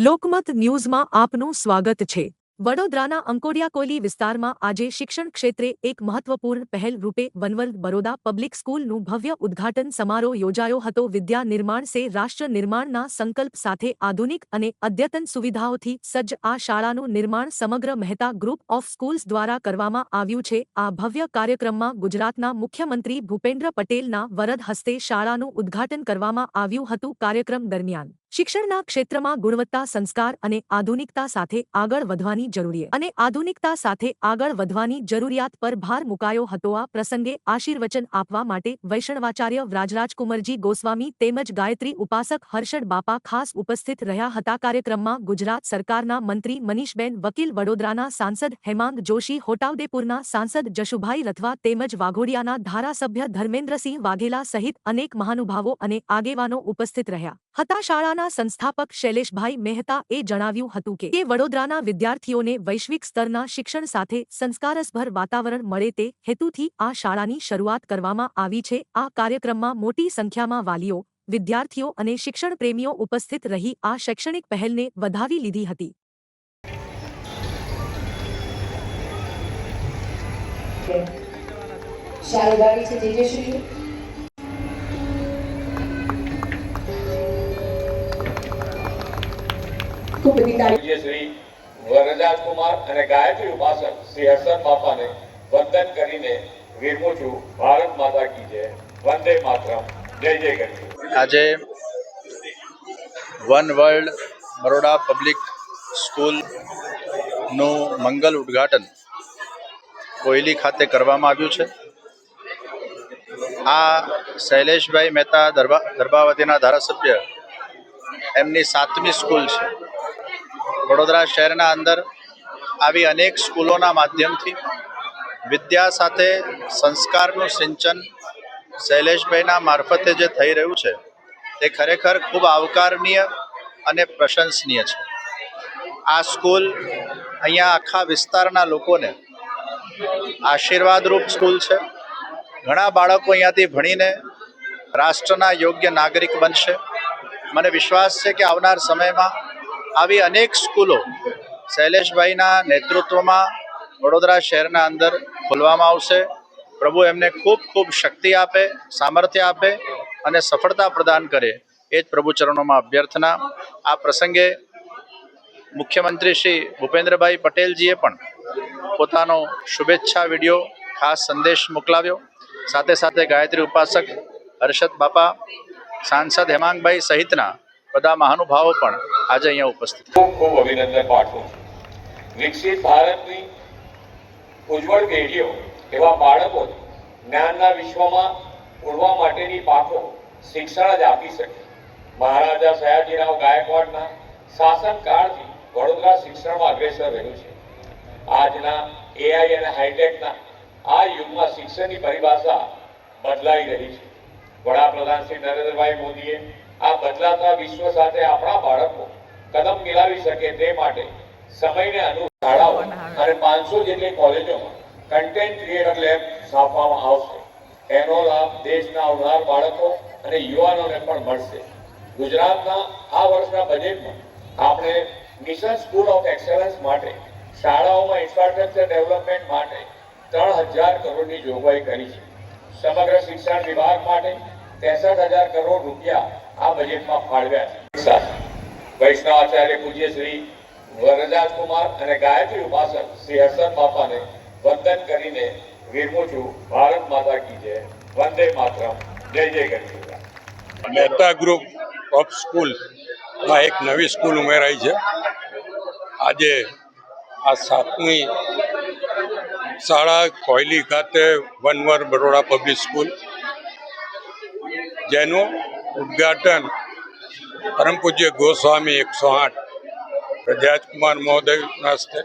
લોકમત ન્યૂઝમાં આપનું સ્વાગત છે। વડોદરાના અંકોડિયા કોયલી વિસ્તારમાં આજે શિક્ષણ ક્ષેત્રે એક મહત્વપૂર્ણ પહેલ રૂપે વનવર્લ્ડ બરોડા પબ્લિક સ્કૂલનું ભવ્ય ઉદ્ઘાટન સમારોહ યોજાયો હતો। વિદ્યા નિર્માણ સે રાષ્ટ્ર નિર્માણના સંકલ્પ સાથે આધુનિક અને અદ્યતન સુવિધાઓથી સજ્જ આ શાળાનું નિર્માણ સમગ્ર મહેતા ગ્રુપ ઓફ સ્કૂલ્સ દ્વારા કરવામાં આવ્યું છે। આ ભવ્ય કાર્યક્રમમાં ગુજરાતના મુખ્યમંત્રી ભૂપેન્દ્ર પટેલના વરદ હસ્તે શાળાનું ઉદ્ઘાટન કરવામાં આવ્યું હતું। કાર્યક્રમ દરમિયાન શિક્ષણના ક્ષેત્રમાં ગુણવત્તા સંસ્કાર અને આધુનિકતા સાથે આગળ વધવાની જરૂરિયાત પર ભાર મુકાયો હતો। આ પ્રસંગે આશીર્વચન આપવા માટે વૈષ્ણવાચાર્ય વ્રાજરાજકુમારજી ગોસ્વામી તેમજ ગાયત્રી ઉપાસક હર્ષદ બાપા ખાસ ઉપસ્થિત રહ્યા હતા। કાર્યક્રમમાં ગુજરાત સરકારના મંત્રી મનીષબેન વકીલ, વડોદરાના સાંસદ હેમાંગ જોશી, છોટાઉદેપુરના સાંસદ જશુભાઈ રથવા તેમજ વાઘોડિયાના ધારાસભ્ય ધર્મેન્દ્રસિંહ વાઘેલા સહિત અનેક મહાનુભાવો અને આગેવાનો ઉપસ્થિત રહ્યા હતા। શાળાના સંસ્થાપક શૈલેષભાઈ મહેતા એ જણાવ્યું હતું કે વડોદરાના વિદ્યાર્થીઓને વૈશ્વિક સ્તરના શિક્ષણ સાથે સંસ્કારસભર વાતાવરણ મળે તે હેતુથી આ શાળાની શરૂઆત કરવામાં આવી છે। આ કાર્યક્રમમાં મોટી સંખ્યામાં વાલીઓ, વિદ્યાર્થીઓ અને શિક્ષણ પ્રેમીઓ ઉપસ્થિત રહી આ શૈક્ષણિક પહેલને વધાવી લીધી હતી। પૂજ્ય શ્રી વરરાજકુમાર અને ગાયત્રી ઉપાસક શ્રી હર્ષદ બાપાને વંદન કરીને વિરમું છું। ભારત માતા કી જય, વંદે માતરમ, જય જય ગણેશ। આજે વન વર્લ્ડ બરોડા પબ્લિક સ્કૂલનું મંગલ ઉદ્ઘાટન કોયલી ખાતે કરવામાં આવ્યું છે। આ શૈલેષભાઈ મહેતા દર્ભાવતીના ધારાસભ્ય એમની 7મી સ્કૂલ છે। વડોદરા શહેરના અંદર આવી અનેક સ્કૂલોના માધ્યમથી વિદ્યા સાથે સંસ્કારનું સિંચન શૈલેષભાઈના મારફતે જે થઈ રહ્યું છે તે ખરેખર ખૂબ આવકારનીય અને પ્રશંસનીય છે। આ સ્કૂલ અહીંયા આખા વિસ્તારના લોકોને આશીર્વાદરૂપ સ્કૂલ છે। ઘણા બાળકો અહીંયાથી ભણીને રાષ્ટ્રના યોગ્ય નાગરિક બનશે। મને વિશ્વાસ છે કે આવનાર સમયમાં આવી અનેક સ્કૂલો શૈલેષભાઈના નેતૃત્વમાં વડોદરા શહેરના અંદર ખોલવામાં આવશે। પ્રભુ એમને ખૂબ ખૂબ શક્તિ આપે, સામર્થ્ય આપે અને સફળતા પ્રદાન કરે એ જ પ્રભુ ચરણોમાં અભ્યર્થના। આ પ્રસંગે મુખ્યમંત્રી શ્રી ભૂપેન્દ્રભાઈ પટેલજીએ પણ પોતાનો શુભેચ્છા વિડીયો ખાસ સંદેશ મોકલાવ્યો। સાથે સાથે ગાયત્રી ઉપાસક હર્ષદ બાપા, સાંસદ હેમાંગભાઈ સહિતના બધા મહાનુભાવો પણ આજે અહીંયા ઉપસ્થિત। ખૂબ ખૂબ અભિનંદન પાઠવું છું। વિકસિત ભારતની ઉજ્જવળ પેઢીઓ એવા બાળકોને જ્ઞાનના વિશ્વમાં ઉડવા માટેની પાંખો શિક્ષણ જ આપી શકે। મહારાજા સયાજીરાવ ગાયકવાડના શાસનકાળથી વડોદરા શિક્ષણમાં અગ્રેસર રહ્યું છે। આજના એઆઈ અને હાઈટેકના આ યુગમાં શિક્ષણની પરિભાષા બદલાઈ રહી છે। વડાપ્રધાન શ્રી નરેન્દ્રભાઈ મોદીએ આ બદલાતા વિશ્વ સાથે આપણા બાળકો કદમ મિલાવી શકે તે માટે સમયને અનુરૂપ શાળાઓ અને 500 જેટલી કોલેજોમાં કન્ટેન્ટ ક્રિએટર લેબ સ્થાપવામાં આવશે। એનો લાભ દેશના આવનાર બાળકો અને યુવાનોને પણ મળશે। ગુજરાતના આ વર્ષના બજેટમાં આપણે મિશન સ્કૂલ ઓફ એક્સેલન્સ માટે શાળાઓમાં ઇન્ફ્રાસ્ટ્રક્ચર ડેવલપમેન્ટ માટે 3000 કરોડની જોગવાઈ કરી છે। સમગ્ર શિક્ષણ વિભાગ માટે 63,000 કરોડ રૂપિયા આ બજેટમાં ફાળવ્યા છે। વૈષ્ણવાચાર્ય પૂજ્ય શ્રી વરરાજકુમાર અને ગાયત્રી ઉપાસક શ્રી હર્ષદ બાપાને વંદન કરીને વિરમું છું। ભારત માતા કી જય, વંદે માતરમ, જય જય ગણેશ। મહેતા ગ્રુપ ઓફ સ્કૂલમાં એક નવી સ્કૂલ ઉમેરાઈ છે। આજે આ 7મી શાળા કોયલી ખાતે one world Baroda public school, જેનું ઉદ્ઘાટન પરમ પૂજ્ય ગોસ્વામી 108 વ્રાજરાજકુમાર મહોદયના હસ્તે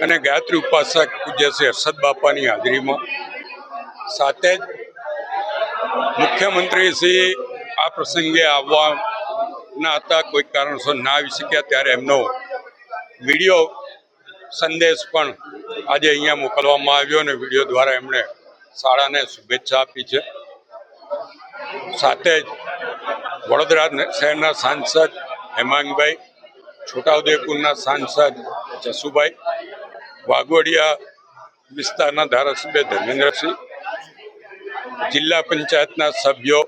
અને ગાયત્રી ઉપાસક પૂજ્ય શ્રી હર્ષદ બાપાની હાજરીમાં, સાથે જ મુખ્યમંત્રી શ્રી આ પ્રસંગે આવવાના હતા, કોઈ કારણસર ના આવી શક્યા, ત્યારે એમનો વિડીયો સંદેશ પણ આજે અહીંયા મોકલવામાં આવ્યો અને વિડીયો દ્વારા એમણે શાળાને શુભેચ્છા આપી છે। સાથે જ વડોદરા શહેરના સાંસદ હેમાંગભાઈ, છોટાઉદેપુરના સાંસદ જસુભાઈ, વાઘોડિયા વિસ્તારના ધારાસભ્ય ધર્મેન્દ્રસિંહ, જિલ્લા પંચાયતના સભ્યો,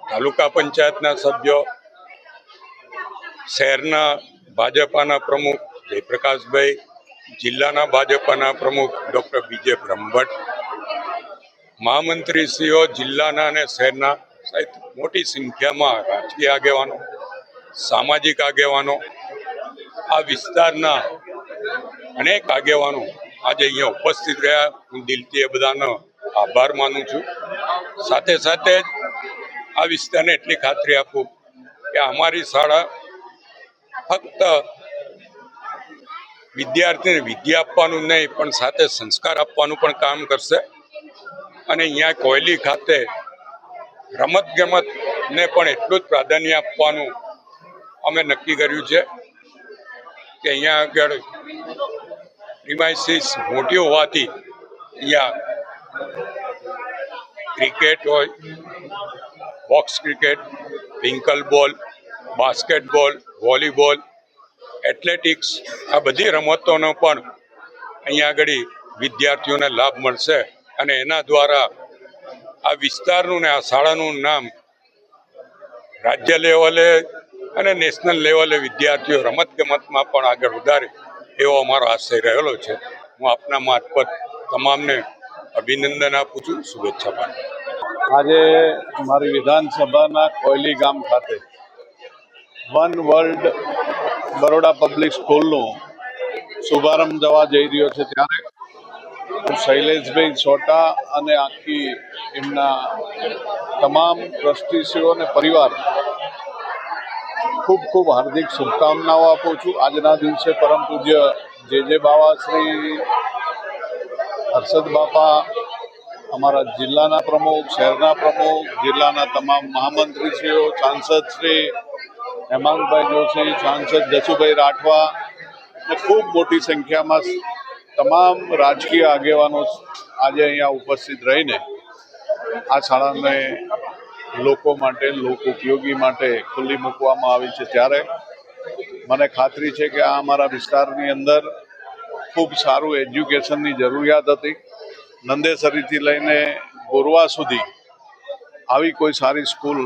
તાલુકા પંચાયતના સભ્યો, શહેરના ભાજપાના પ્રમુખ જયપ્રકાશભાઈ, જિલ્લાના ભાજપાના પ્રમુખ ડૉક્ટર બીજે બ્રહ્મભટ્ટ, મહામંત્રીશ્રીઓ જિલ્લાના અને શહેરના સહિત મોટી સંખ્યામાં રાજકીય આગેવાનો, સામાજિક આગેવાનો, આ વિસ્તારના અનેક આગેવાનો આજે અહીંયા ઉપસ્થિત રહ્યા. હું દિલથી એ બધાનો આભાર માનું છું. સાથે સાથે જ આ વિસ્તારને એટલી ખાતરી આપું કે અમારી શાળા ફક્ત વિદ્યાર્થીને વિદ્યા આપવાનું નહીં પણ સાથે સંસ્કાર આપવાનું પણ કામ કરશે. અને અહીંયા કોયલી ખાતે રમતગમતને પણ એટલું જ પ્રાધાન્ય આપવાનું અમે નક્કી કર્યું છે કે અહીંયા આગળ પ્રિમાઇસીસ મોટી હોવાથી અહીંયા ક્રિકેટ હોય, બોક્સ ક્રિકેટ, વિંકલ બોલ, બાસ્કેટબોલ, વોલીબોલ, એથ્લેટિક્સ, આ બધી રમતોનો પણ અહીંયા આગળ વિદ્યાર્થીઓને લાભ મળશે. અને એના દ્વારા આ વિસ્તારનું ને આ શાળાનું નામ રાજ્ય લેવલે અને નેશનલ લેવલે વિદ્યાર્થીઓ રમતગમતમાં પણ આગળ વધારે એવો અમારો આશય રહેલો છે. હું આપના મારફત તમામને અભિનંદન આપું છું, શુભેચ્છા પાઠવું. આજે મારી વિધાનસભાના કોયલી ગામ ખાતે વન વર્લ્ડ બરોડા પબ્લિક સ્કૂલનો શુભારંભ જવા જઈ રહ્યો છે ત્યારે હું શૈલેષભાઈ સોટા અને આખી એમના તમામ ટ્રસ્ટીશ્રીઓ અને પરિવાર ખૂબ ખૂબ હાર્દિક શુભકામનાઓ આપું છું. આજના દિવસે પરમ પૂજ્ય જે બાવા શ્રી હર્ષદ બાપા, અમારા જિલ્લાના પ્રમુખ, શહેરના પ્રમુખ, જિલ્લાના તમામ મહામંત્રીશ્રીઓ, સાંસદશ્રી હેમાંગભાઈ જોશી, સાંસદ જસુભાઈ રાઠવા અને ખૂબ મોટી સંખ્યામાં તમામ રાજકીય આગેવાનો આજે અહીંયા ઉપસ્થિત રહીને આ શાળાને લોકો માટે, લોક ઉપયોગી માટે ખુલ્લી મૂકવામાં આવી છે. ત્યારે મને ખાતરી છે કે આ અમારા વિસ્તારની અંદર ખૂબ સારું એજ્યુકેશનની જરૂરિયાત હતી. નંદેસરીથી લઈને ગોરવા સુધી આવી કોઈ સારી સ્કૂલ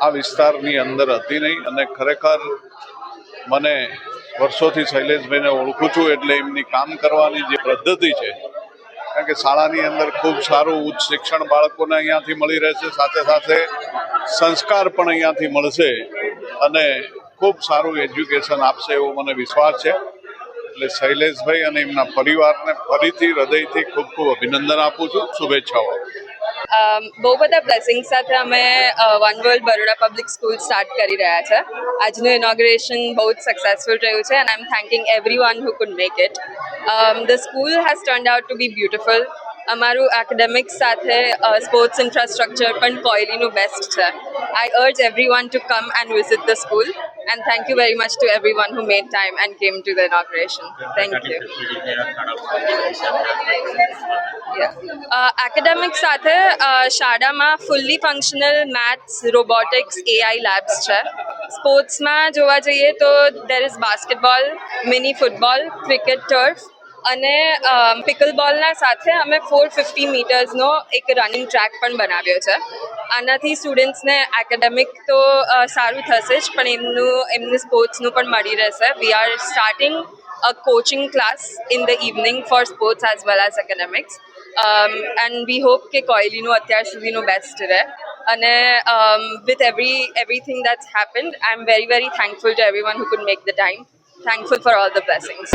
આ વિસ્તારની અંદર હતી નહીં. અને ખરેખર મને વર્ષોથી શૈલેષભાઈને ઓળખું છું એટલે એમની કામ કરવાની જે પદ્ધતિ છે, કારણ કે શાળાની અંદર ખૂબ સારું ઉચ્ચ શિક્ષણ બાળકોને અહીંયાથી મળી રહેશે, સાથે સાથે સંસ્કાર પણ અહીંયાથી મળશે અને ખૂબ સારું એજ્યુકેશન આપશે એવો મને વિશ્વાસ છે. એટલે શૈલેષભાઈ અને એમના પરિવારને ફરીથી હૃદયથી ખૂબ ખૂબ અભિનંદન આપું છું, શુભેચ્છાઓ. બહુ બધા બ્લેસિંગ સાથે અમે one world Baroda public school start કરી રહ્યા છે. આજનું ઇનોગ્રેશન બહુ જ સક્સેસફુલ રહ્યું છે and I am thanking everyone who could make it. The school has turned out to be beautiful. અમારું એકેડેમિક્સ સાથે સ્પોર્ટ્સ ઇન્ફ્રાસ્ટ્રક્ચર પણ કોયલીનું બેસ્ટ છે. I urge everyone to come and visit the school and thank you very much to everyone who made time and came to the inauguration. Thank you. Academic સાથે શાળામાં fully functional maths, robotics, AI labs છે. સ્પોર્ટ્સમાં જોવા જઈએ તો there is basketball, mini football, cricket turf અને પિકલબોલના સાથે અમે 450 મીટર્સનો એક રનિંગ ટ્રેક પણ બનાવ્યો છે. આનાથી સ્ટુડન્ટ્સને એકેડેમિક તો સારું થશે જ પણ એમનું સ્પોર્ટ્સનું પણ મળી રહેશે. We are starting a coaching class in the evening for sports as well as academics and we hope કે કોયલીનું અત્યાર સુધીનું બેસ્ટ રહે. અને with everything that's happened, I am very, very thankful to everyone who could make the time. Thankful for all the blessings.